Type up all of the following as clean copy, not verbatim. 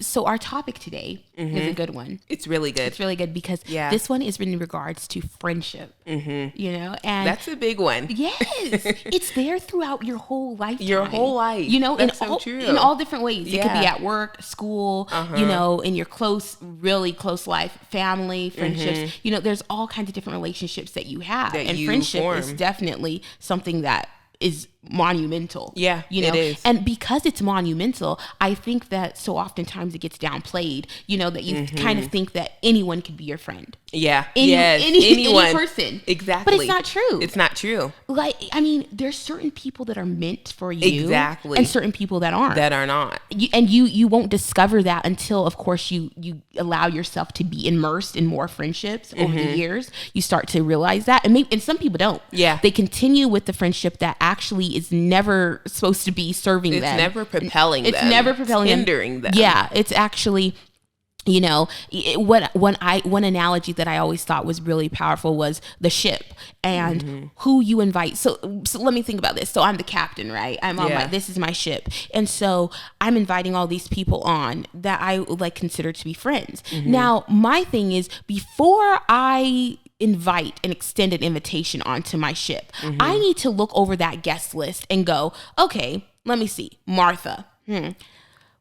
so our topic today is a good one. It's really good. It's really good because this one is in regards to friendship, and that's a big one. Yes, it's there throughout your whole lifetime. Your whole life. That's true. In all different ways. It could be at work, school, in your really close life, family, friendships. There's all kinds of different relationships that you have. And friendship is definitely something that is monumental. It is. And because it's monumental, I think that so oftentimes it gets downplayed, that you kind of think that anyone could be your friend. Any person. Exactly. But it's not true. It's not true. There's certain people that are meant for you. Exactly. And certain people that aren't. That are not. You won't discover that until, of course, you allow yourself to be immersed in more friendships over the years. You start to realize that. And some people don't. Yeah. They continue with the friendship that actually is never supposed to be serving them. It's never propelling them. It's never propelling them. Hindering them. Yeah. It's actually... one analogy that I always thought was really powerful was the ship and who you invite. So let me think about this. So I'm the captain, right? I'm on this is my ship. And so I'm inviting all these people on that I consider to be friends. Now, my thing is before I invite and extend an invitation onto my ship, I need to look over that guest list and go, okay, let me see. Martha.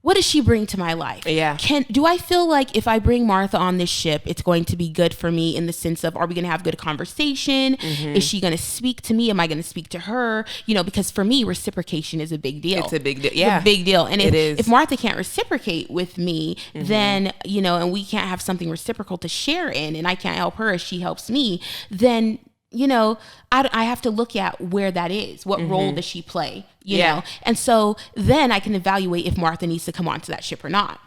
What does she bring to my life? Yeah. Do I feel like if I bring Martha on this ship, it's going to be good for me in the sense of, are we going to have good conversation? Is she going to speak to me? Am I going to speak to her? Because for me, reciprocation is a big deal. It's a big deal. Yeah. It's a big deal. And if Martha can't reciprocate with me, then, and we can't have something reciprocal to share in, and I can't help her as she helps me, then, I have to look at where that is. What role does she play? You know? And so then I can evaluate if Martha needs to come onto that ship or not.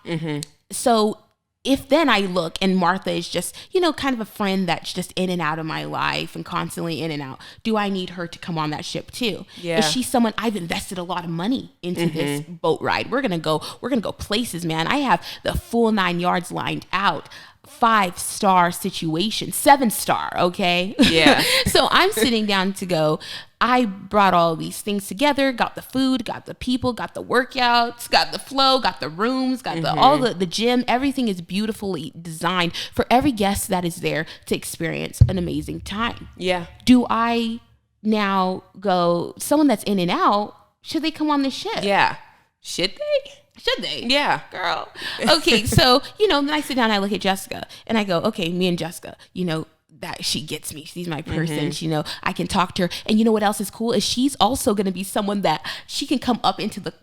So if then I look and Martha is just, kind of a friend that's just in and out of my life and constantly in and out, do I need her to come on that ship too? Yeah. Is she someone I've invested a lot of money into this boat ride? We're going to go places, man. I have the full 9 yards lined out. 5-star situation, 7-star, okay? Yeah. So I'm sitting down to go, I brought all these things together, got the food, got the people, got the workouts, got the flow, got the rooms, got all the gym. Everything is beautifully designed for every guest that is there to experience an amazing time. Yeah. Do I now go, someone that's in and out, should they come on this ship? Yeah. Should they? Should they? Yeah. Girl. Okay, so, then I sit down and I look at Jessica and I go, okay, me and Jessica, that she gets me. She's my person. I can talk to her. And you know what else is cool is she's also going to be someone that she can come up into the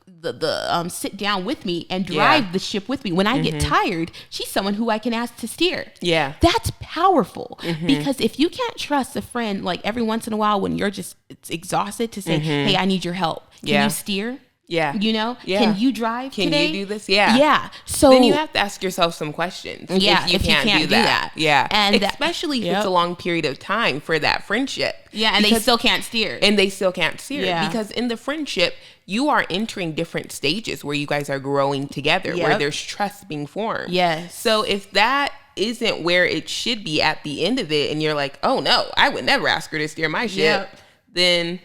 sit down with me and drive the ship with me. When I get tired, she's someone who I can ask to steer. Yeah. That's powerful because if you can't trust a friend, like every once in a while when you're just exhausted to say, hey, I need your help. Can you steer? Yeah. Yeah. Can you drive Can today? you do this? Yeah. Yeah. So then you have to ask yourself some questions. Yeah. If you can't do that. Yeah. And especially if it's a long period of time for that friendship. Yeah. And they still can't steer. Yeah. Because in the friendship, you are entering different stages where you guys are growing together, where there's trust being formed. Yes. So if that isn't where it should be at the end of it, and you're like, oh no, I would never ask her to steer my ship, then...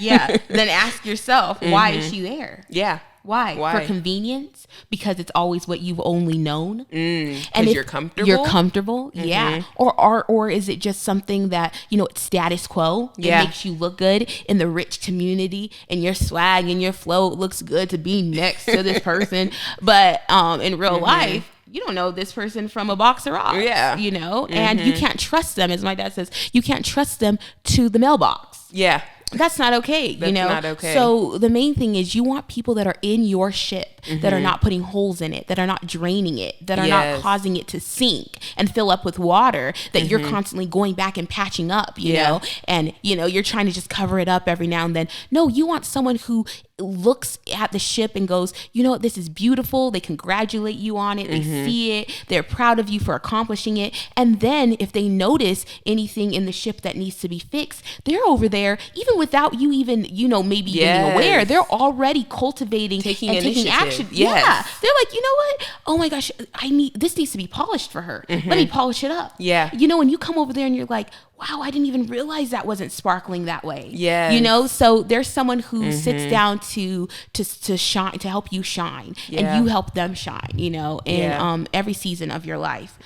then ask yourself, why is she there? Yeah. Why? For convenience? Because it's always what you've only known? And you're comfortable? You're comfortable, yeah. Or is it just something that, it's status quo? It makes you look good in the rich community and your swag and your flow looks good to be next to this person. But in real life, you don't know this person from a box of rocks, and you can't trust them. As my dad says, you can't trust them to the mailbox. Yeah. That's not okay, That's not okay. So the main thing is you want people that are in your ship, that are not putting holes in it, that are not draining it, that are not causing it to sink and fill up with water, that you're constantly going back and patching up, you know, and, you're trying to just cover it up every now and then. No, you want someone who looks at the ship and goes, what, this is beautiful. They congratulate you on it. They see it. They're proud of you for accomplishing it. And then if they notice anything in the ship that needs to be fixed, they're over there, even without you even, maybe being aware, they're already cultivating taking action. Yes. Yeah. They're like, you know what? Oh my gosh, this needs to be polished for her. Let me polish it up. Yeah. When you come over there and you're like, wow, I didn't even realize that wasn't sparkling that way. Yeah. You know, so there's someone who sits down to shine, to help you shine, and you help them shine, you know, in every season of your life.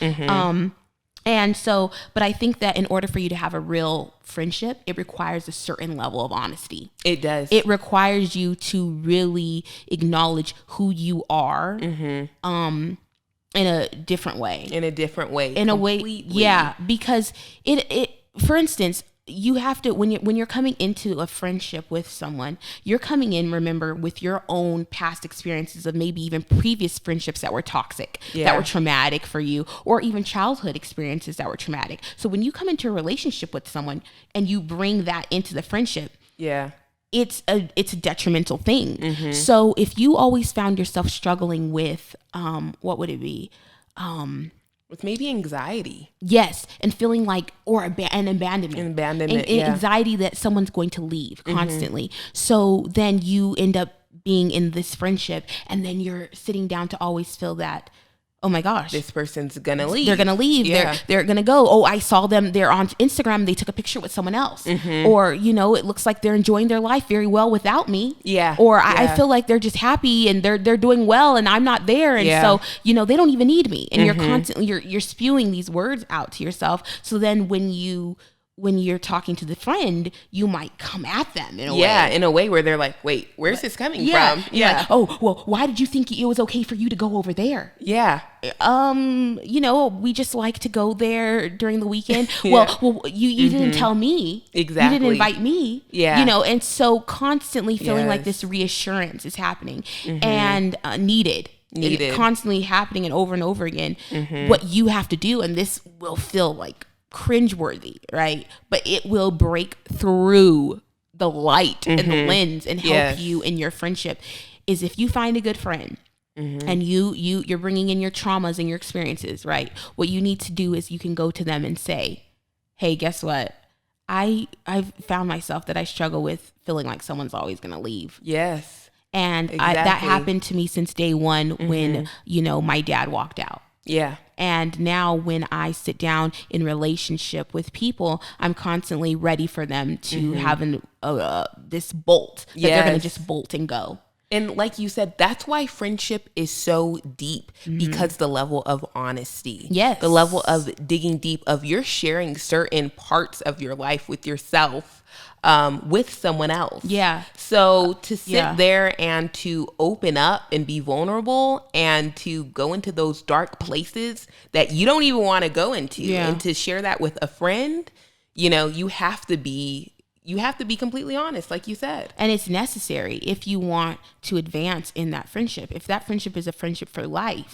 And so, but I think that in order for you to have a real friendship, it requires a certain level of honesty. It does. It requires you to really acknowledge who you are, in a different way. In a different way. In a way, yeah, because it, for instance, you have to, when you're coming into a friendship with someone, you're coming in, remember, with your own past experiences of maybe even previous friendships that were toxic, that were traumatic for you, or even childhood experiences that were traumatic. So when you come into a relationship with someone and you bring that into the friendship, it's a detrimental thing. So if you always found yourself struggling with, what would it be? With maybe anxiety. Yes. And feeling like, or an abandonment. Anxiety that someone's going to leave constantly. So then you end up being in this friendship, and then you're sitting down to always feel that, oh my gosh, this person's gonna leave. They're gonna leave. They're gonna go. Oh, I saw them. They're on Instagram. They took a picture with someone else. Or, you know, it looks like they're enjoying their life very well without me. Or I feel like they're just happy and they're doing well and I'm not there. And so, you know, they don't even need me. And you're constantly, you're spewing these words out to yourself. So then when you're talking to the friend, you might come at them in a way. In a way where they're like, wait, where's this coming from? Like, oh, well, why did you think it was okay for you to go over there? You know, we just like to go there during the weekend. Well, you didn't tell me. Exactly. You didn't invite me. You know, and so constantly feeling like this reassurance is happening and needed. It's constantly happening and over again. What you have to do, and this will feel like cringeworthy, right? But it will break through the light and the lens and help you in your friendship, is if you find a good friend and you're bringing in your traumas and your experiences, right? What you need to do is you can go to them and say, hey, guess what? I've found myself that I struggle with feeling like someone's always going to leave. And that happened to me since day one when, you know, my dad walked out. And now when I sit down in relationship with people, I'm constantly ready for them to have this bolt that they're going to just bolt and go. And like you said, that's why friendship is so deep, because the level of honesty, the level of digging deep, of you're sharing certain parts of your life with yourself, with someone else. So to sit there and to open up and be vulnerable and to go into those dark places that you don't even want to go into and to share that with a friend, you know, you have to be completely honest, like you said. And it's necessary if you want to advance in that friendship. If that friendship is a friendship for life,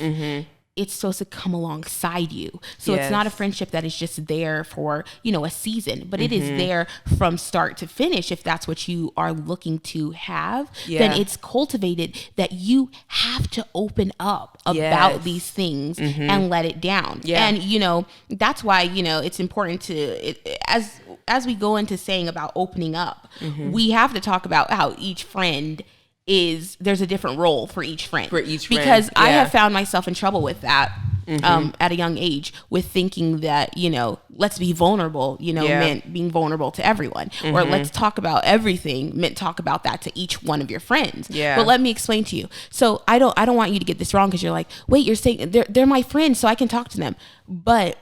it's supposed to come alongside you. So it's not a friendship that is just there for, you know, a season, but it is there from start to finish. If that's what you are looking to have, then it's cultivated that you have to open up about these things and let it down. And, you know, that's why, you know, it's important to, as we go into saying about opening up, we have to talk about how each friend there's a different role for each friend. Because I have found myself in trouble with that at a young age, with thinking that, you know, let's be vulnerable, you know, meant being vulnerable to everyone, or let's talk about everything meant talk about that to each one of your friends. But let me explain to you. So I don't want you to get this wrong, because you're like, wait, you're saying they're my friends, so I can talk to them. But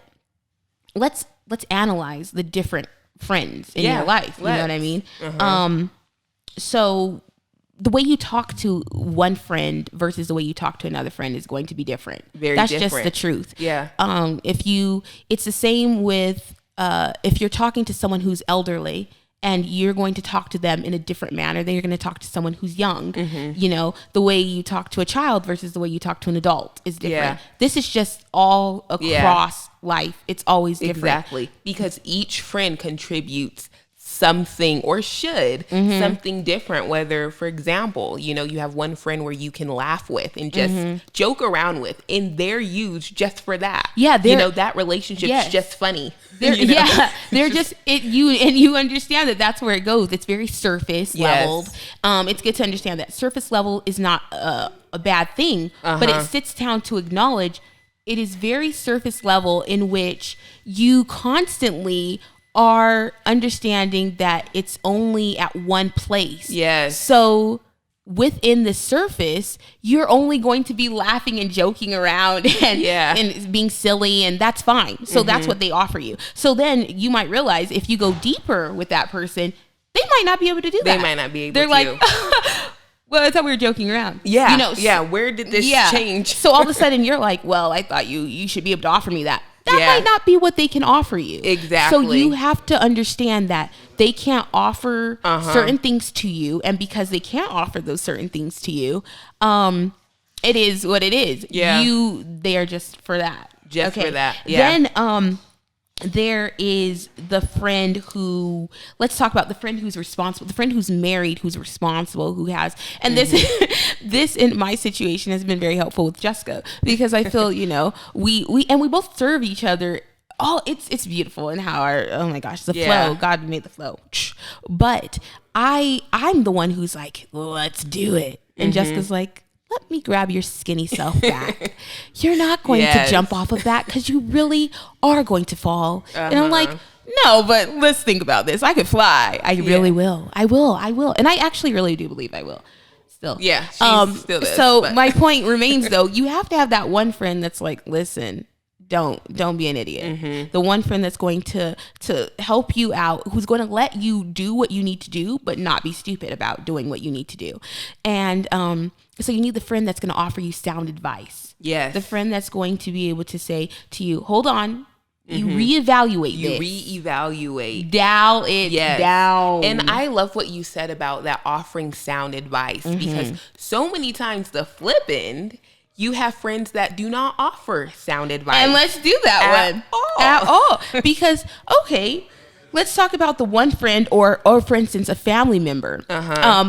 let's analyze the different friends in your life. You know what I mean? So the way you talk to one friend versus the way you talk to another friend is going to be different. That's different. Just the truth. It's the same with, if you're talking to someone who's elderly and you're going to talk to them in a different manner than you're going to talk to someone who's young. You know, the way you talk to a child versus the way you talk to an adult is different. This is just all across life. It's always different. Exactly. Because each friend contributes something, or should something different. Whether, for example, you know, you have one friend where you can laugh with and just joke around with, and they're used just for that. You know, that relationship's just funny. They're just you understand that that's where it goes. It's very surface leveled. It's good to understand that surface level is not a bad thing, but it sits down to acknowledge it is very surface level, in which you constantly are understanding that it's only at one place. Yes. So within the surface, you're only going to be laughing and joking around and being silly, and that's fine. So that's what they offer you. So then you might realize if you go deeper with that person, they might not be able to do that. They might not be able to. They're like, well, I thought we were joking around. Yeah. Where did this change? So all of a sudden you're like, well, I thought you should be able to offer me that. That might not be what they can offer you. Exactly. So you have to understand that they can't offer certain things to you. And because they can't offer those certain things to you, it is what it is. Yeah. They are just for that. Just for that. Yeah. Then there is the friend who, let's talk about the friend who's responsible, the friend who's married, who's responsible, who has, and this in my situation has been very helpful with Jessica, because I feel, we both serve each other. It's beautiful, and how oh my gosh, the flow, God made the flow. But I'm the one who's like, let's do it. And Jessica's like, let me grab your skinny self back. You're not going to jump off of that because you really are going to fall. And I'm like, no, but let's think about this. I could fly. I really will. I will. And I actually really do believe I will. Still. Yeah. Still is, so my point remains, though, you have to have that one friend that's like, listen, don't be an idiot. The one friend that's going to help you out, who's going to let you do what you need to do, but not be stupid about doing what you need to do. And so you need the friend that's going to offer you sound advice. Yes. The friend that's going to be able to say to you, hold on, you reevaluate you this. Reevaluate. Dial it down. And I love what you said about that offering sound advice, because so many times the flip end, you have friends that do not offer sound advice. And let's do that at all. Because, okay, let's talk about the one friend or for instance, a family member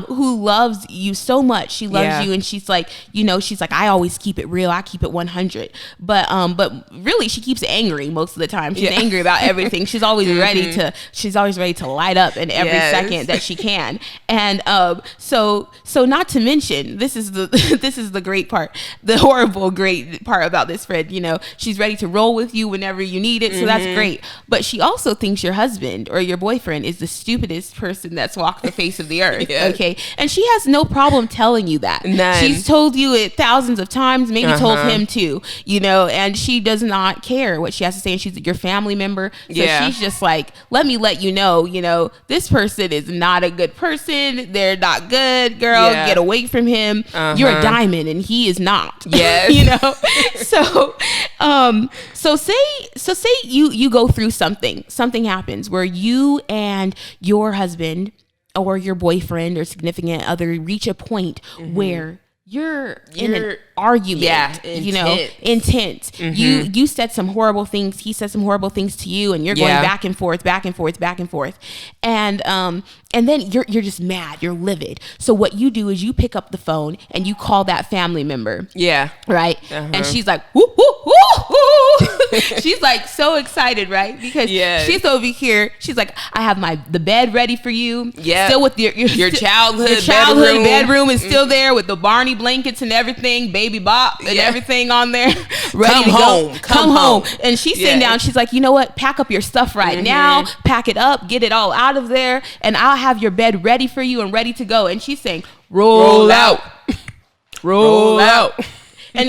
who loves you so much. She loves you, and she's like, I always keep it real. I keep it 100. But really, she keeps it angry most of the time. She's angry about everything. She's always ready to light up in every second that she can. And so not to mention, this is the great part, the horrible great part about this friend. She's ready to roll with you whenever you need it. So that's great. But she also thinks your husband or your boyfriend is the stupidest person that's walked the face of the earth. Okay. And she has no problem telling you that. None. She's told you it thousands of times, maybe told him too, and she does not care what she has to say. And she's your family member. So she's just like, let me let you know, this person is not a good person. They're not good, girl. Get away from him. You're a diamond and he is not. Yes. So say you go through something happens where you and your husband or your boyfriend or significant other reach a point where you're in an argument, intense. You said some horrible things. He said some horrible things to you, and you're going back and forth. And then you're just mad. You're livid. So what you do is you pick up the phone and you call that family member. Yeah. Right. And she's like, woo, woo, woo, woo. She's like so excited, right? Because she's over here. She's like, I have the bed ready for you. Yeah. Still with your childhood bedroom is still there with the Barney blankets and everything, Baby Bop and everything on there. Ready to go. Come home. And she's sitting down. She's like, you know what? Pack up your stuff right now. Pack it up. Get it all out of there. And I'll have your bed ready for you and ready to go. And she's saying, roll out. Roll out. And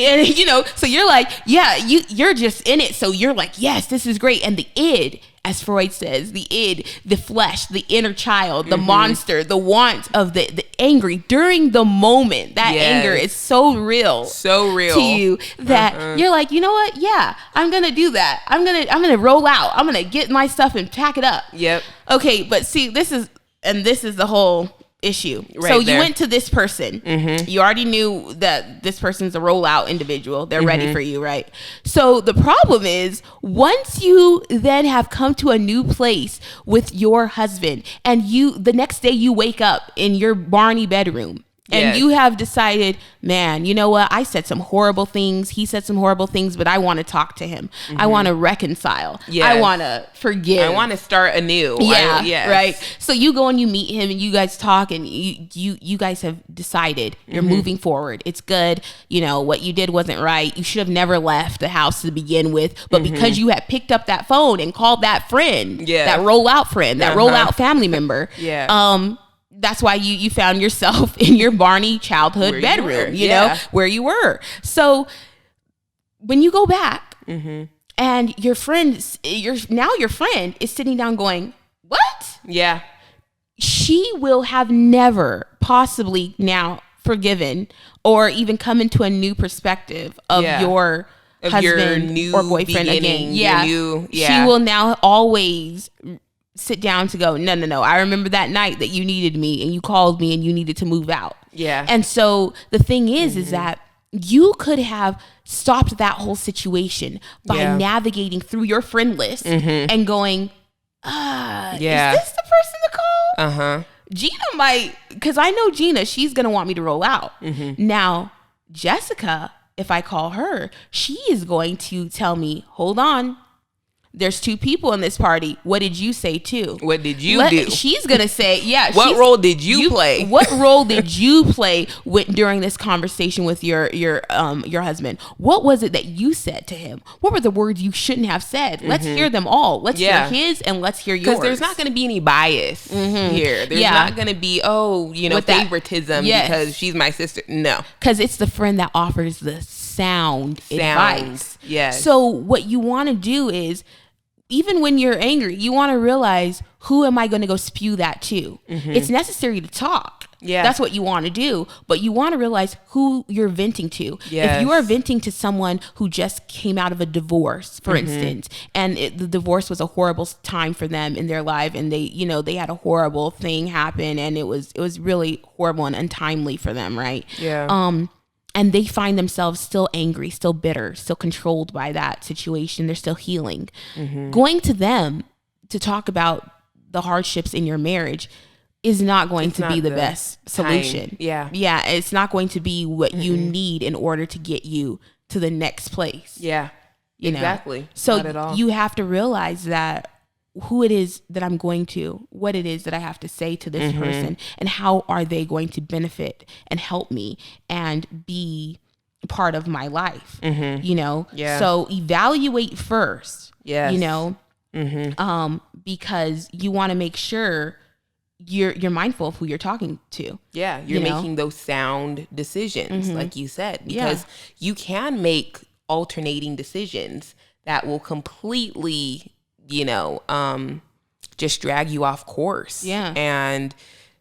so you're like, you're just in it. So you're like, yes, this is great. And the id, as Freud says, the id, the flesh, the inner child, the monster, the want of the angry during the moment, that anger is so real to you that you're like, you know what? Yeah, I'm going to do that. I'm going to roll out. I'm going to get my stuff and pack it up. Yep. Okay. But see, this is the whole issue. So you went to this person. You already knew that this person's a rollout individual. They're ready for you, right? So the problem is, once you then have come to a new place with your husband, and the next day you wake up in your Barney bedroom, And you have decided, man, you know what? I said some horrible things. He said some horrible things, but I want to talk to him. I want to reconcile. I want to forgive. I want to start anew. Right. So you go and you meet him and you guys talk and you guys have decided you're moving forward. It's good. You know, what you did wasn't right. You should have never left the house to begin with. But because you had picked up that phone and called that friend, that rollout friend, that rollout family member, that's why you found yourself in your Barney childhood bedroom, you know, where you were. So when you go back and your friend is sitting down going, what? Yeah. She will have never possibly now forgiven or even come into a new perspective of your husband or boyfriend again. She will now always sit down to go, no. I remember that night that you needed me and you called me and you needed to move out. Yeah. And so the thing is that you could have stopped that whole situation by navigating through your friend list and going, is this the person to call? Gina might, because I know Gina, she's going to want me to roll out. Now, Jessica, if I call her, she is going to tell me, hold on. There's 2 people in this party. What did you say too? What did you do? She's going to say, what role did you play? What role did you play during this conversation with your husband? What was it that you said to him? What were the words you shouldn't have said? Let's hear them all. Let's hear his and let's hear yours. Because there's not going to be any bias here. There's not going to be, favoritism because she's my sister. No. Because it's the friend that offers the sound advice. Yes. So what you want to do is, even when you're angry, you want to realize, who am I going to go spew that to? It's necessary to talk. Yeah. That's what you want to do. But you want to realize who you're venting to. Yes. If you are venting to someone who just came out of a divorce, for instance, and the divorce was a horrible time for them in their life, and they had a horrible thing happen, and it was really horrible and untimely for them, right? Yeah. And they find themselves still angry, still bitter, still controlled by that situation. They're still healing. Going to them to talk about the hardships in your marriage is not going to be the best solution. Yeah. It's not going to be what you need in order to get you to the next place. Yeah, exactly. So not at all. You have to realize that who it is that I'm going to, what it is that I have to say to this person, and how are they going to benefit and help me and be part of my life, you know? Yeah. So evaluate first, you know, because you want to make sure you're mindful of who you're talking to. Yeah. You're making those sound decisions, like you said, because you can make alternating decisions that will completely, just drag you off course. Yeah. And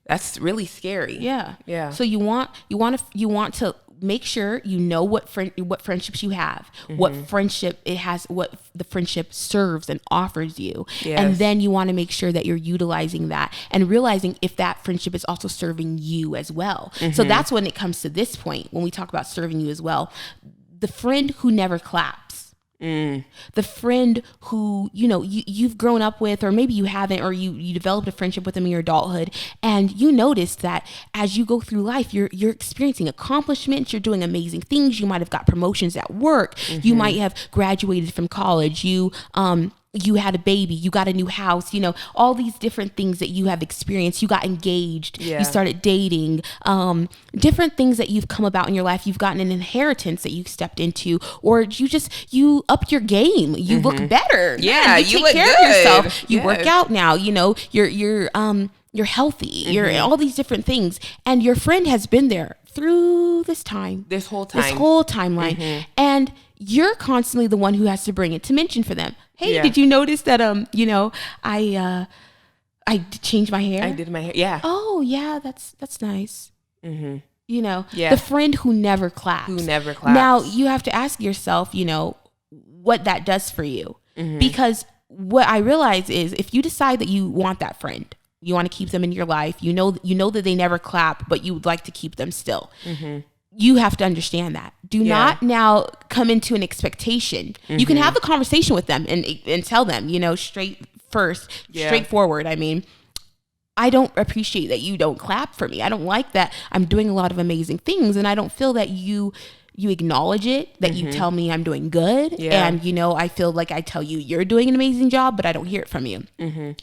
that's really scary. Yeah. Yeah. So you want to make sure you know what friendships you have, what friendship it has, what the friendship serves and offers you. Yes. And then you want to make sure that you're utilizing that and realizing if that friendship is also serving you as well. So that's when it comes to this point, when we talk about serving you as well. The friend who never claps. The friend who, you've grown up with, or maybe you haven't, or you developed a friendship with them in your adulthood, and you notice that as you go through life, you're experiencing accomplishments, you're doing amazing things. You might have got promotions at work. You might have graduated from college. You had a baby, you got a new house, all these different things that you have experienced. You got engaged, you started dating, different things that you've come about in your life. You've gotten an inheritance that you stepped into, or you upped your game. You look better. Yeah, you take care of yourself. You work out now. You're healthy. You're all these different things, and your friend has been there through this whole timeline, and you're constantly the one who has to bring it to mention for them. Hey, did you notice that, I changed my hair? I did my hair. Yeah. Oh yeah. That's nice. The friend who never claps. Now you have to ask yourself, what that does for you. Because what I realize is, if you decide that you want that friend, you want to keep them in your life, you know that they never clap, but you would like to keep them still. You have to understand that. Do not now come into an expectation. You can have the conversation with them and tell them, straightforward. I mean, I don't appreciate that you don't clap for me. I don't like that I'm doing a lot of amazing things, and I don't feel that you acknowledge it, that you tell me I'm doing good. Yeah. And, you know, I feel like I tell you you're doing an amazing job, but I don't hear it from you.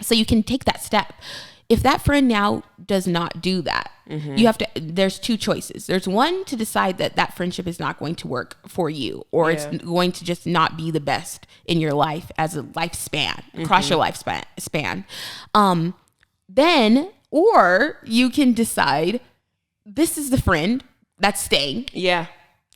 So you can take that step. If that friend now does not do that, you have to, there's two choices. There's one, to decide that friendship is not going to work for you, or it's going to just not be the best in your life as a lifespan, across your lifespan. Then, or you can decide this is the friend that's staying. Yeah.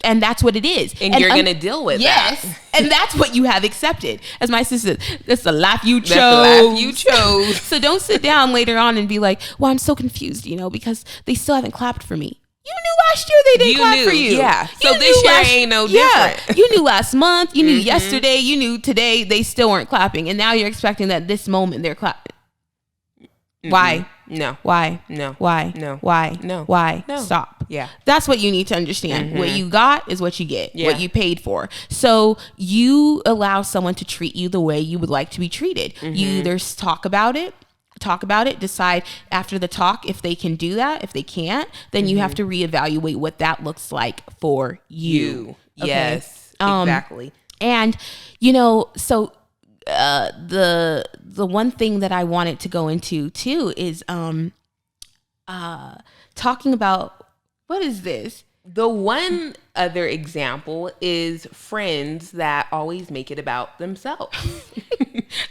And that's what it is. And you're going to deal with that. And that's what you have accepted. As my sister said, that's the life you chose. That's the life you chose. So don't sit down later on and be like, well, I'm so confused, you know, because they still haven't clapped for me. You knew last year they didn't clap for you. Yeah. So this year ain't no different. You knew last month. You knew yesterday. You knew today. They still weren't clapping. And now you're expecting that this moment they're clapping. Why? No. Why? No. Why? No. Why? No. Why? No. Stop. Yeah. That's what you need to understand. What you got is what you get. What you paid for. So you allow someone to treat you the way you would like to be treated. You either talk about it, decide after the talk if they can do that. If they can't, then you have to reevaluate what that looks like for you. Okay? Yes, exactly. And, you know, so the one thing that I wanted to go into too is talking about, what is this? The one other example is friends that always make it about themselves.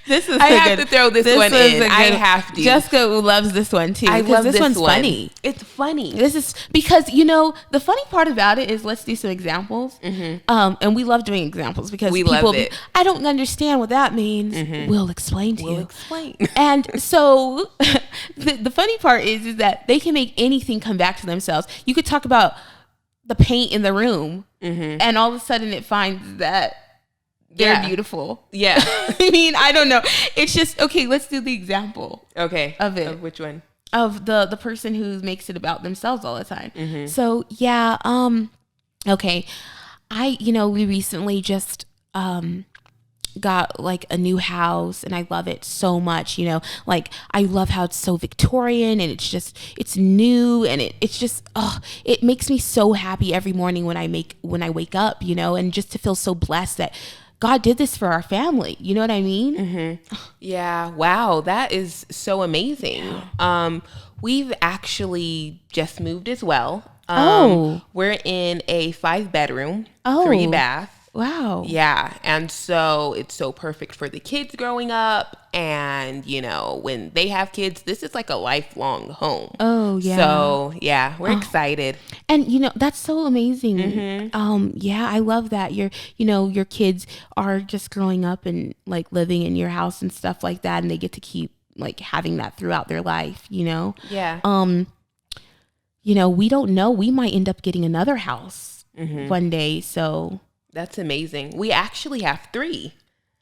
I have to throw this one in. I have to. Jessica loves this one too. I love this one's one. Funny. It's funny. This is because, you know, the funny part about it is, let's do some examples. And we love doing examples because people, I don't understand what that means. We'll explain to you. We'll explain. And so the funny part is that they can make anything come back to themselves. You could talk about the paint in the room, and all of a sudden it finds that they're beautiful. Yeah. I mean, I don't know. It's just, okay, let's do the example. Okay. Of it. Of which one? Of the person who makes it about themselves all the time. So yeah, okay. We recently just got like a new house, and I love it so much. You know, like I love how it's so Victorian, and it's new, and it's just it makes me so happy every morning when I wake up, you know, and just to feel so blessed that God did this for our family. You know what I mean? Yeah. Wow. That is so amazing. We've actually just moved as well. We're in a 5-bedroom, 3-bath. Wow. Yeah. And so it's so perfect for the kids growing up. And, you know, when they have kids, this is like a lifelong home. Oh, yeah. So, yeah, we're excited. And, you know, that's so amazing. Yeah, I love that. Your kids are just growing up and like living in your house and stuff like that. And they get to keep like having that throughout their life, you know? Yeah. You know, we don't know. We might end up getting another house one day. So that's amazing. We actually have 3.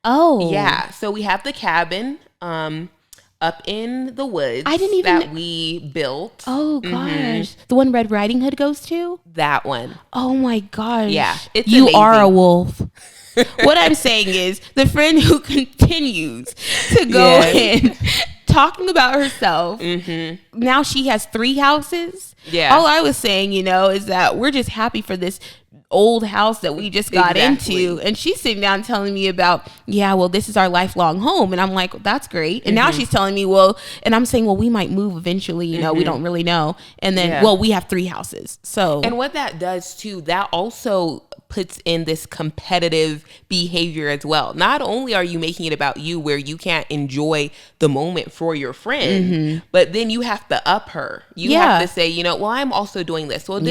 Oh. Yeah. So we have the cabin up in the woods that we built. Oh, gosh. The one Red Riding Hood goes to? That one. Oh, my gosh. Yeah. It's you amazing. are a wolf. What I'm saying is the friend who continues to go in talking about herself. Now she has 3 houses. Yeah. All I was saying, you know, is that we're just happy for this old house that we just got into, and she's sitting down telling me about, this is our lifelong home, and I'm like, that's great. And now she's telling me, and I'm saying, we might move eventually, you know, we don't really know. And then we have 3 houses. So, and what that does too, that also puts in this competitive behavior as well. Not only are you making it about you, where you can't enjoy the moment for your friend, but then you have to up her. You have to say, you know, I'm also doing this. Well,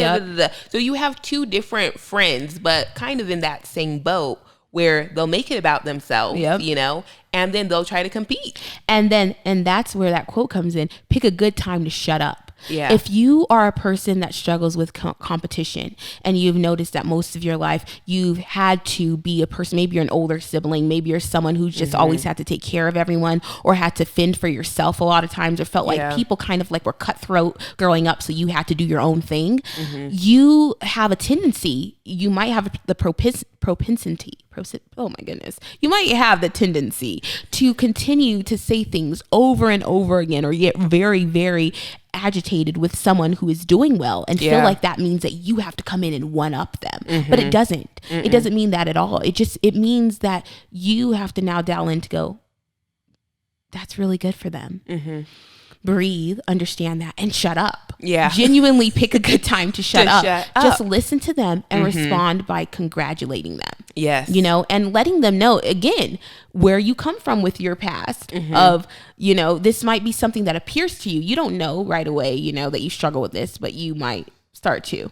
so you have 2 different friends, but kind of in that same boat, where they'll make it about themselves, you know, and then they'll try to compete. And that's where that quote comes in. Pick a good time to shut up. Yeah. If you are a person that struggles with competition and you've noticed that most of your life you've had to be a person, maybe you're an older sibling, maybe you're someone who's just always had to take care of everyone or had to fend for yourself a lot of times, or felt like people kind of like were cutthroat growing up, so you had to do your own thing. You have a tendency, you might have the propensity, oh my goodness, you might have the tendency to continue to say things over and over again, or get very, very agitated with someone who is doing well and feel like that means that you have to come in and one up them. But it doesn't. It doesn't mean that at all. It means that you have to now dial in to go, that's really good for them. Breathe, understand that, and shut up. Genuinely pick a good time to shut up. Just listen to them and respond by congratulating them. Yes. You know, and letting them know, again, where you come from with your past of, you know, this might be something that appears to you. You don't know right away, you know, that you struggle with this, but you might start to.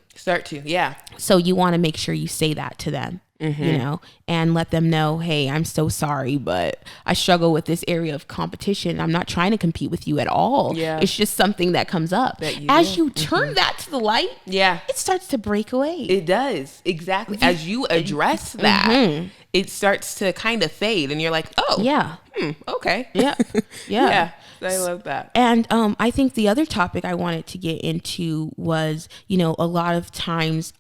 Yeah. So you want to make sure you say that to them. You know, and let them know, hey, I'm so sorry, but I struggle with this area of competition. I'm not trying to compete with you at all. It's just something that comes up. As you turn that to the light, it starts to break away. It does. Exactly. As you address that, it starts to kind of fade, and you're like, oh, okay. Yeah. I love that. And I think the other topic I wanted to get into was, you know, a lot of times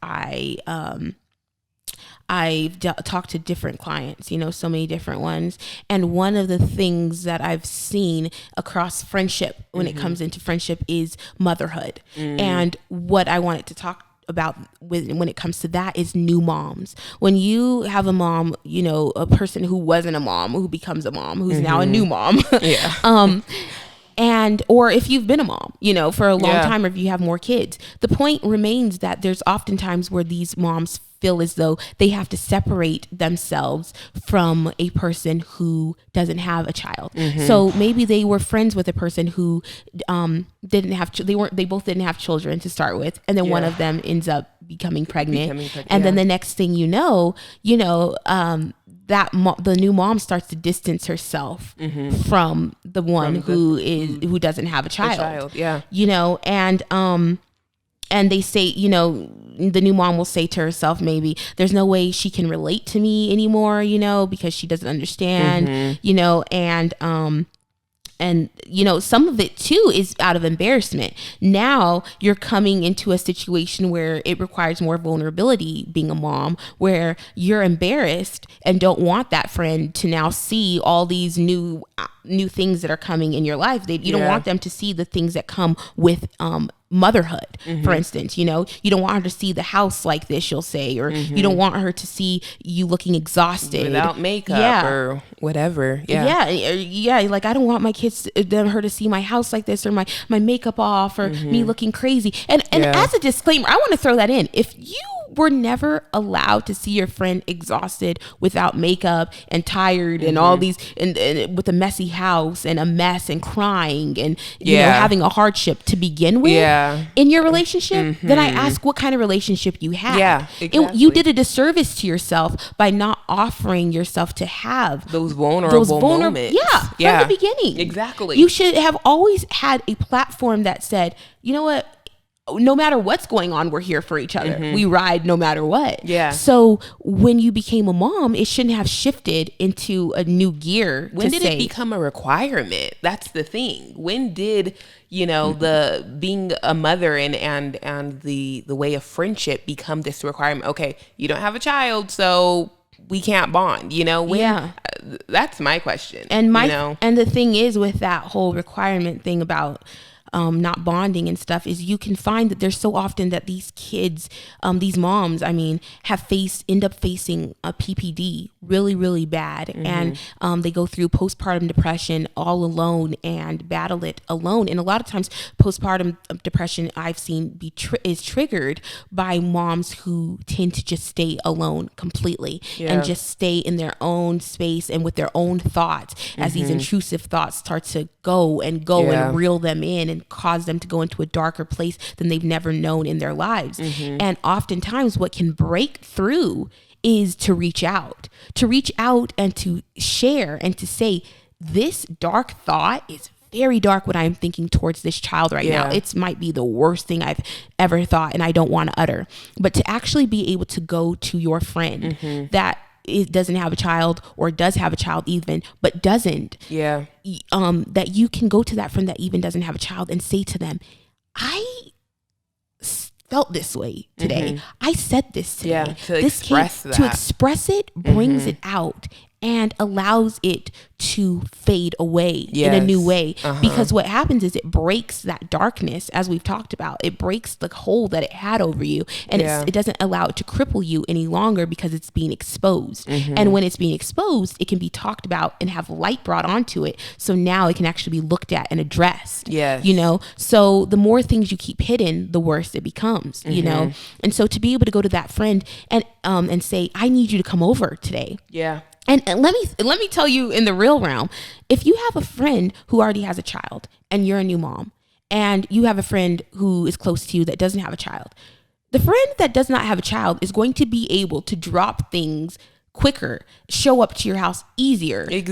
I've talked to different clients, you know, so many different ones. And one of the things that I've seen across friendship when it comes into friendship is motherhood. And what I wanted to talk about when it comes to that is new moms. When you have a mom, you know, a person who wasn't a mom, who becomes a mom, who's now a new mom. And, or if you've been a mom, you know, for a long time, or if you have more kids, the point remains that there's often times where these moms feel as though they have to separate themselves from a person who doesn't have a child. So maybe they were friends with a person who didn't have, they both didn't have children to start with. And then one of them ends up becoming pregnant. And then the next thing you know, the new mom starts to distance herself from the one who doesn't have a child. You know, and they say, you know, the new mom will say to herself, maybe, there's no way she can relate to me anymore, you know, because she doesn't understand, you know, and you know, some of it too is out of embarrassment. Now you're coming into a situation where it requires more vulnerability, being a mom, where you're embarrassed and don't want that friend to now see all these new things that are coming in your life. You don't want them to see the things that come with motherhood, for instance. You know, you don't want her to see the house like this, you'll say, or you don't want her to see you looking exhausted without makeup or whatever. Like, I don't want my kids, her to see my house like this, or my makeup off, or me looking crazy. And as a disclaimer, I want to throw that in. If you were never allowed to see your friend exhausted without makeup and tired and all these, and with a messy house and a mess and crying and you know, having a hardship to begin with in your relationship, then I ask what kind of relationship you have. You did a disservice to yourself by not offering yourself to have those vulnerable moments. From the beginning. Exactly. You should have always had a platform that said, you know what, no matter what's going on, we're here for each other. We ride no matter what. So when you became a mom, it shouldn't have shifted into a new gear. When did it become a requirement? That's the thing. When did, you know, the being a mother and the way of friendship become this requirement? Okay, you don't have a child, so we can't bond, you know? That's my question. And and the thing is with that whole requirement thing about not bonding and stuff, is you can find that there's so often that these kids, these moms, I mean, end up facing a PPD really, really bad. And they go through postpartum depression all alone and battle it alone. And a lot of times postpartum depression I've seen is triggered by moms who tend to just stay alone completely and just stay in their own space and with their own thoughts as these intrusive thoughts start to go and reel them in and cause them to go into a darker place than they've never known in their lives. And oftentimes what can break through is to reach out and to share and to say, this dark thought is very dark what I'm thinking towards this child right now. It might be the worst thing I've ever thought, and I don't want to utter. But to actually be able to go to your friend that it doesn't have a child, or does have a child even, but doesn't. That you can go to that friend that even doesn't have a child and say to them, I felt this way today. I said this today. To express it brings it out and allows it to fade away in a new way. Because what happens is it breaks that darkness, as we've talked about. It breaks the hole that it had over you, and it doesn't allow it to cripple you any longer because it's being exposed. And when it's being exposed, it can be talked about and have light brought onto it. So now it can actually be looked at and addressed. You know, so the more things you keep hidden, the worse it becomes, you know? And so to be able to go to that friend and say, I need you to come over today. And let me tell you, in the real realm, if you have a friend who already has a child and you're a new mom, and you have a friend who is close to you that doesn't have a child, the friend that does not have a child is going to be able to drop things quicker, show up to your house easier than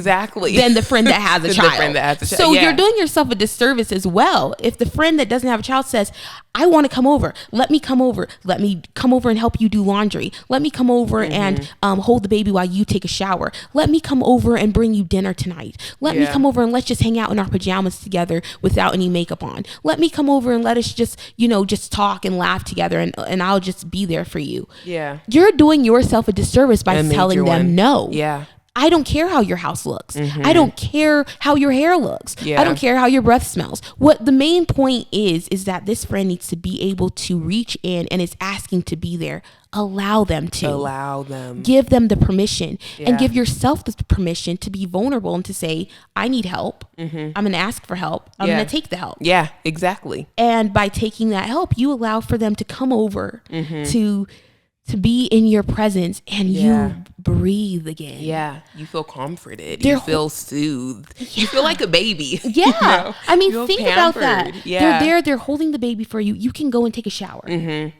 the friend that has a child. So you're doing yourself a disservice as well if the friend that doesn't have a child says, I want to come over. Let me come over. Let me come over and help you do laundry. Let me come over and hold the baby while you take a shower. Let me come over and bring you dinner tonight. Let me come over and let's just hang out in our pajamas together without any makeup on. Let me come over and let us just, just talk and laugh together, and I'll just be there for you. You're doing yourself a disservice by telling them no. I don't care how your house looks. I don't care how your hair looks. I don't care how your breath smells. What the main point is that this friend needs to be able to reach in and is asking to be there. Allow them to. Give them the permission and give yourself the permission to be vulnerable and to say, I need help. I'm going to ask for help. I'm going to take the help. And by taking that help, you allow for them to come over to be in your presence, and you breathe again. You feel comforted. You feel soothed. You feel like a baby. I mean, think about that. They're there. They're holding the baby for you. You can go and take a shower. You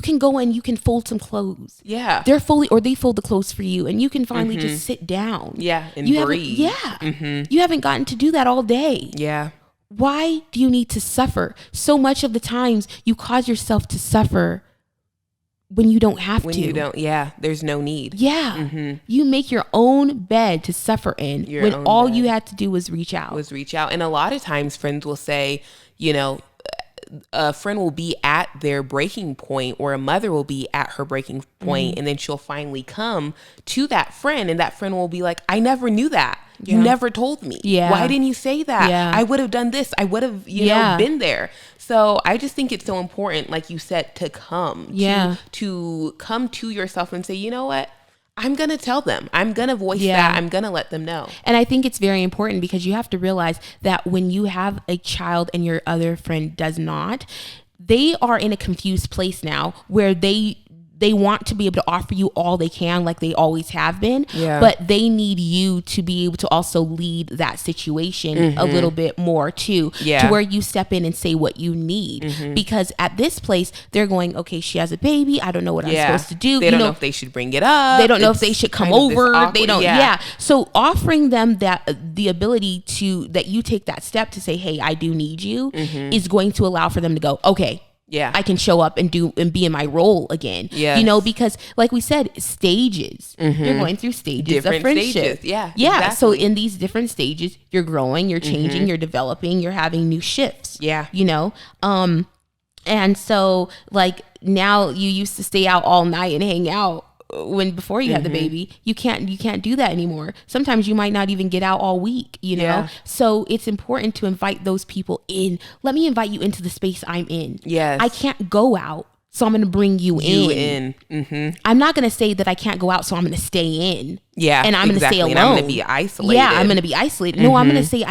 can go and you can fold some clothes. They fold the clothes for you, and you can finally just sit down. And breathe. You haven't gotten to do that all day. Why do you need to suffer? So much of the times you cause yourself to suffer when you don't have to. There's no need. You make your own bed to suffer in when all you had to do was reach out. And a lot of times friends will say, a friend will be at their breaking point, or a mother will be at her breaking point, and then she'll finally come to that friend, and that friend will be like, I never knew that. You never told me. Why didn't you say that? I would have done this. I would have, been there. So I just think it's so important, like you said, to come, to come to yourself and say, you know what? I'm going to tell them. I'm going to voice that. I'm going to let them know. And I think it's very important, because you have to realize that when you have a child and your other friend does not, they are in a confused place now where they want to be able to offer you all they can, like they always have been, but they need you to be able to also lead that situation a little bit more too, to where you step in and say what you need. Because at this place, they're going, okay, she has a baby. I don't know what I'm supposed to do. They don't know if they should bring it up. They don't know if they should come over. They don't. So offering them the ability that you take that step to say, hey, I do need you, is going to allow for them to go, okay, I can show up and be in my role again. Because like we said, stages. You're going through stages of friendship. Exactly. So in these different stages, you're growing, you're changing, you're developing, you're having new shifts. And so like now you used to stay out all night and hang out before you had the baby. You can't do that anymore. Sometimes you might not even get out all week, So it's important to invite those people in. Let me invite you into the space I'm in. I can't go out, so I'm going to bring you in. I'm not going to say that I can't go out, so I'm going to stay in. And I'm going to stay alone. And I'm going to be isolated. I'm going to be isolated. No, I'm going to say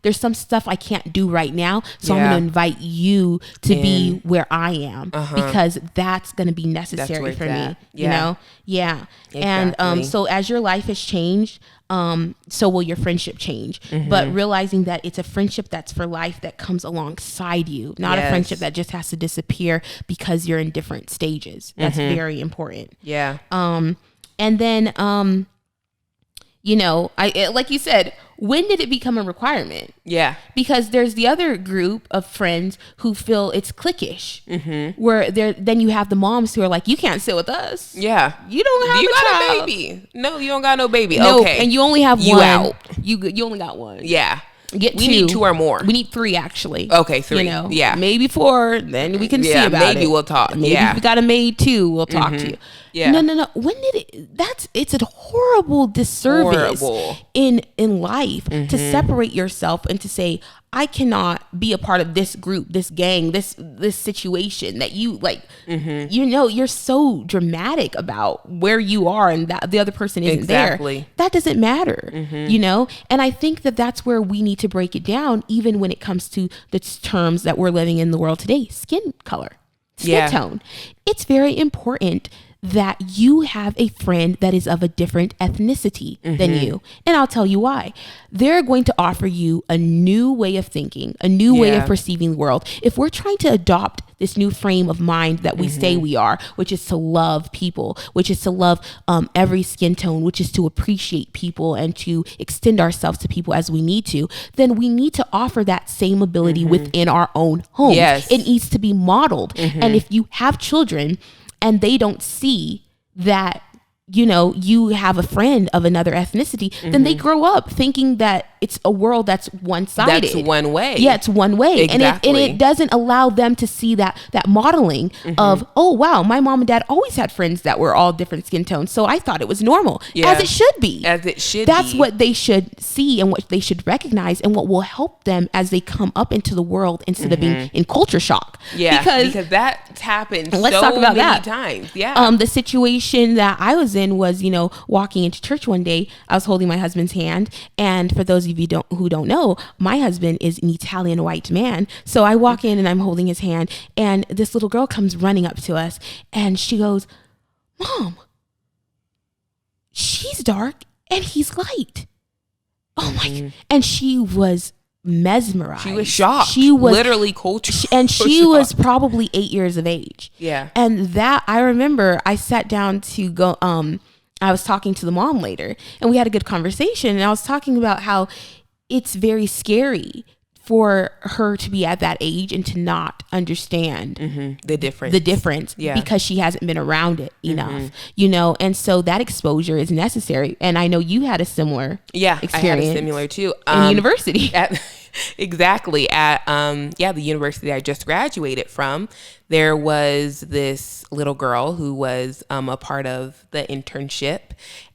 there's some stuff I can't do right now, so I'm going to invite you to be where I am, because that's going to be necessary for me. Exactly. And so as your life has changed, so will your friendship change. But realizing that it's a friendship that's for life, that comes alongside you, not a friendship that just has to disappear because you're in different stages. That's very important. And then like you said, when did it become a requirement? Yeah. Because there's the other group of friends who feel it's cliquish, where then you have the moms who are like, you can't sit with us. Yeah. You don't have a baby. No, you don't got no baby. No, okay. And you only have you one. Out. You only got one. Yeah. We need 2 or more. We need 3 actually. Okay, 3. Yeah. Maybe 4. Then we can see about it. Maybe we'll talk. Maybe if we got a maid too, we'll talk to you. Yeah. No. When did it? It's a horrible disservice in life to separate yourself and to say, I cannot be a part of this group, this gang, this situation that you like. You're so dramatic about where you are and that the other person isn't there. That doesn't matter, And I think that that's where we need to break it down, even when it comes to the terms that we're living in the world today: skin color, skin tone. It's very important that you have a friend that is of a different ethnicity than you. And I'll tell you why. They're going to offer you a new way of thinking, a new way of perceiving the world. If we're trying to adopt this new frame of mind that we say we are, which is to love people, which is to love every skin tone, which is to appreciate people and to extend ourselves to people as we need to, then we need to offer that same ability within our own homes. Yes. It needs to be modeled. And if you have children and they don't see that, you have a friend of another ethnicity, then they grow up thinking that it's a world that's one-sided. That's one way. Yeah, it's one way. Exactly. And it doesn't allow them to see that modeling of, oh, wow, my mom and dad always had friends that were all different skin tones, so I thought it was normal. As it should be. That's what they should see and what they should recognize and what will help them as they come up into the world instead of being in culture shock. Yeah, because that's happened so many times. Yeah. The situation that I was in was, walking into church one day, I was holding my husband's hand. And for those of you who don't know, my husband is an Italian white man. So I walk in and I'm holding his hand, and this little girl comes running up to us and she goes, Mom, she's dark and he's light. Oh my. And she was mesmerized. She was shocked. She was literally culture. And she was probably 8 years of age. Yeah. And that, I remember I sat down to go, I was talking to the mom later and we had a good conversation, and I was talking about how it's very scary for her to be at that age and to not understand the difference. Yeah. Because she hasn't been around it enough, and so that exposure is necessary. And I know you had a similar experience. I had a similar too. In university. Exactly. At the university I just graduated from, there was this little girl who was a part of the internship,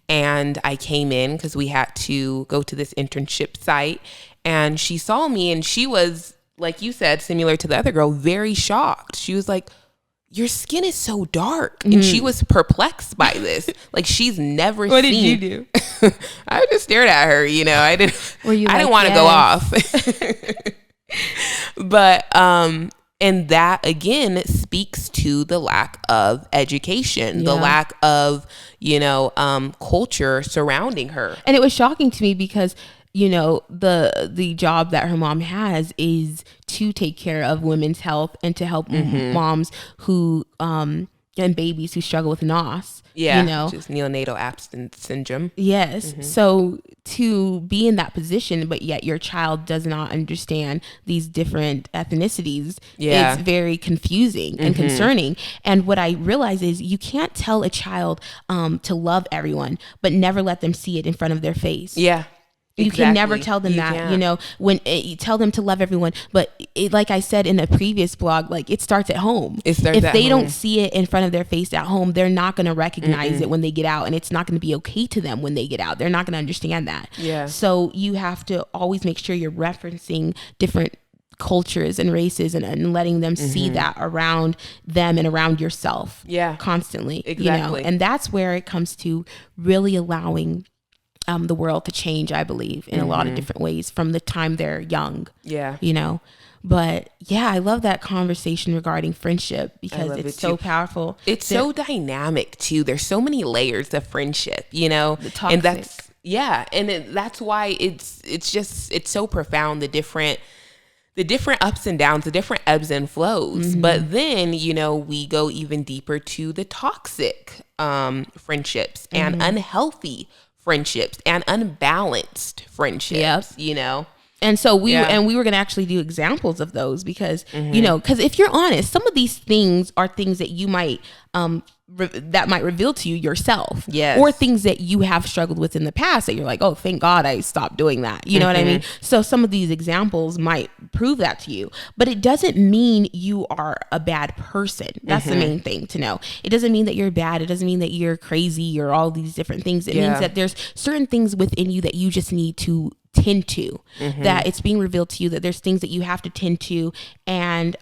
and I came in because we had to go to this internship site, and she saw me, and she was, like you said, similar to the other girl, very shocked. She was like, your skin is so dark. And she was perplexed by this. Like, she's never What did you do? I just stared at her, I didn't want to go off. But, and that again speaks to the lack of education, the lack of, culture surrounding her. And it was shocking to me because, the job that her mom has is to take care of women's health and to help moms who and babies who struggle with NOS. Yeah, which is neonatal abstinence syndrome. Yes. So to be in that position, but yet your child does not understand these different ethnicities, it's very confusing and concerning. And what I realize is you can't tell a child to love everyone, but never let them see it in front of their face. Yeah. You can never tell them when you tell them to love everyone. But like I said in a previous blog, like it starts at home. If they don't see it in front of their face at home, they're not going to recognize it when they get out. And it's not going to be okay to them when they get out. They're not going to understand that. Yeah. So you have to always make sure you're referencing different cultures and races and letting them see that around them and around yourself. Yeah. Constantly. Exactly. And that's where it comes to really allowing the world to change, I believe, in a lot of different ways from the time they're young. Yeah. But yeah, I love that conversation regarding friendship because it's so powerful. It's so dynamic too. There's so many layers of friendship, The toxic. And that's why it's so profound, the different ups and downs, the different ebbs and flows. But then, we go even deeper to the toxic friendships and unhealthy friendships and unbalanced friendships, you know? And so we were going to actually do examples of those because, you know, because if you're honest, some of these things are things that you might, that might reveal to you yourself. Yes. Or things that you have struggled with in the past that you're like, oh, thank God I stopped doing that. You know what I mean? So some of these examples might prove that to you, but it doesn't mean you are a bad person. That's the main thing to know. It doesn't mean that you're bad. It doesn't mean that you're crazy or all these different things. It means that there's certain things within you that you just need to tend to, that it's being revealed to you that there's things that you have to tend to, and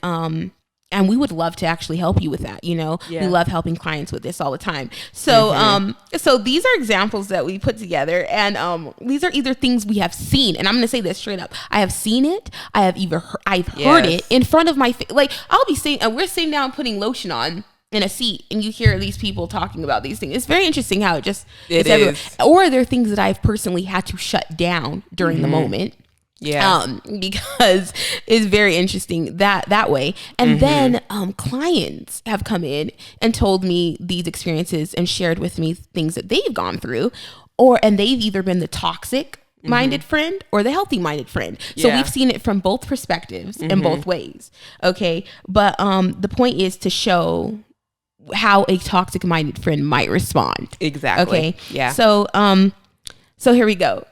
we would love to actually help you with that. You know, we love helping clients with this all the time. So so these are examples that we put together, and these are either things we have seen, and I'm going to say this straight up. I have seen it. I've heard it in front of my face. Like I'll be saying, we're sitting down putting lotion on in a seat, and you hear these people talking about these things. It's very interesting how it is everywhere. Or there are things that I've personally had to shut down during the moment. Because it's very interesting that way. And then clients have come in and told me these experiences and shared with me things that they've gone through, and they've either been the toxic minded friend or the healthy minded friend. So we've seen it from both perspectives and both ways. Okay. But the point is to show how a toxic minded friend might respond. Exactly. Okay. Yeah. So here we go.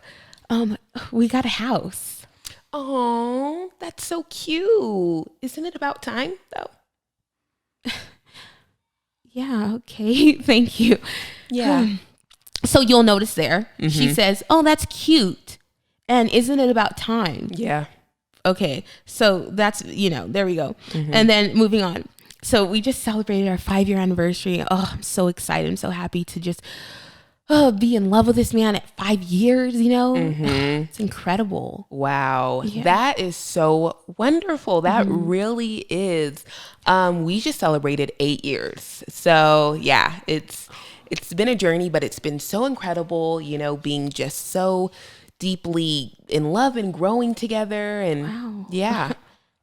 We got a house. Oh, that's so cute. Isn't it about time though? Yeah. Okay. Thank you. Yeah. So you'll notice there, she says, oh, that's cute. And isn't it about time? Yeah. Okay. So that's, there we go. And then moving on. So we just celebrated our 5-year anniversary. Oh, I'm so excited. I'm so happy to just be in love with this man at 5 years, It's incredible. Wow. Yeah. That is so wonderful. That really is. We just celebrated 8 years. So yeah, it's been a journey, but it's been so incredible, being just so deeply in love and growing together. And yeah.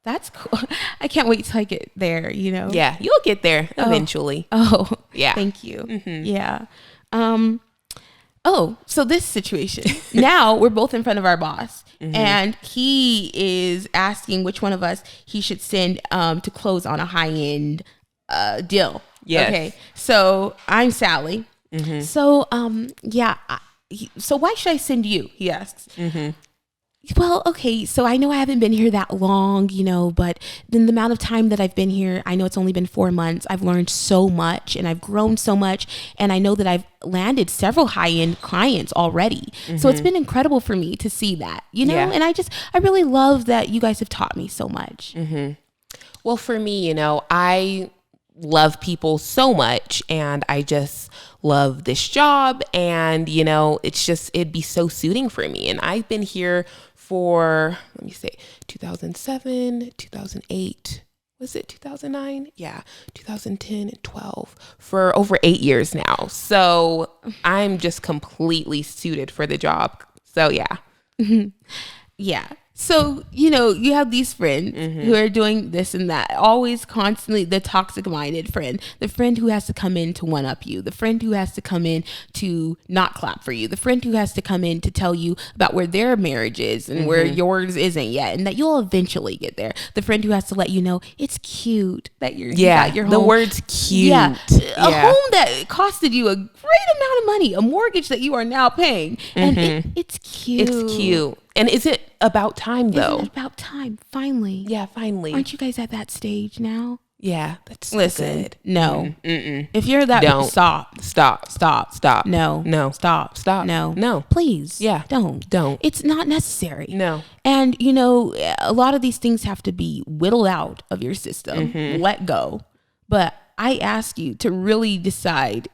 That's cool. I can't wait till I get there, Yeah, you'll get there eventually. Oh, yeah. Thank you. Yeah. So this situation. Now we're both in front of our boss, and he is asking which one of us he should send to close on a high-end deal. Yes. Okay. So I'm Sally. So so why should I send you? He asks. Well, okay, so I know I haven't been here that long, but then the amount of time that I've been here, I know it's only been 4 months. I've learned so much and I've grown so much. And I know that I've landed several high-end clients already. So it's been incredible for me to see that, Yeah. And I really love that you guys have taught me so much. Well, for me, I love people so much, and I just love this job, and it'd be so suiting for me. And I've been here for 2007, 2008, was it 2009? Yeah, 2010 and 12, for over 8 years now. So I'm just completely suited for the job. So yeah. Yeah. So, you have these friends who are doing this and that, always constantly the toxic minded friend, the friend who has to come in to one up you, the friend who has to come in to not clap for you, the friend who has to come in to tell you about where their marriage is and where yours isn't yet, and that you'll eventually get there. The friend who has to let you know it's cute that you got your home. The word's cute. Yeah. A home that costed you a great amount of money, a mortgage that you are now paying. And it's cute. It's cute. And is it about time, though? Isn't it about time? Finally. Yeah, finally. Aren't you guys at that stage now? Yeah, that's Listen, good. No. If you're that, don't. Stop. No. Stop. No. Please. Yeah. Don't. It's not necessary. No. And, a lot of these things have to be whittled out of your system, let go. But I ask you to really decide,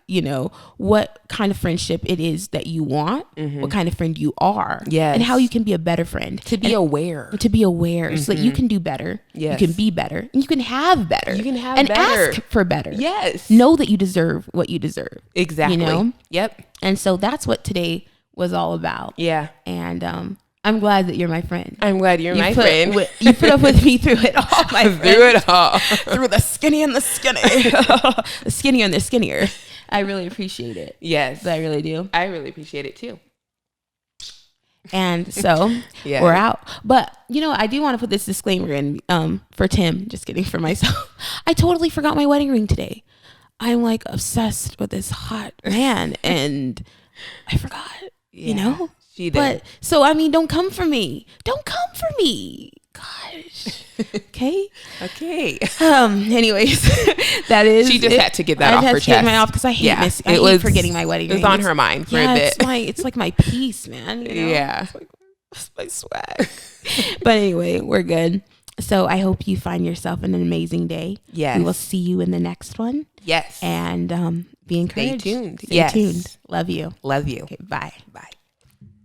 what kind of friendship it is that you want, what kind of friend you are, and how you can be a better friend. To be aware so that you can do better, yes. You can be better, and you can have better. And ask for better. Yes. Know that you deserve what you deserve. Exactly. You know? Yep. And so that's what today was all about. Yeah. And I'm glad that you're my friend. I'm glad you're my friend. You put up with me through it all, my friend. Through it all. Through the skinny and the skinny. The skinnier and the skinnier. I really appreciate it. Yes. I really do. I really appreciate it too. And so we're out. But, I do want to put this disclaimer in for Tim. Just kidding, for myself. I totally forgot my wedding ring today. I'm like obsessed with this hot man and I forgot, She did. But so, don't come for me. Don't come for me. Gosh. Okay. Okay. Anyways, that is. She just had to get that off her chest. I had to get because I hate forgetting my wedding ring. It was on her mind for a bit. It's like my piece, man. Yeah. It's my swag. But anyway, we're good. So I hope you find yourself an amazing day. Yes. We will see you in the next one. Yes. And be encouraged. Stay tuned. Stay tuned. Love you. Love you. Okay, bye. Bye.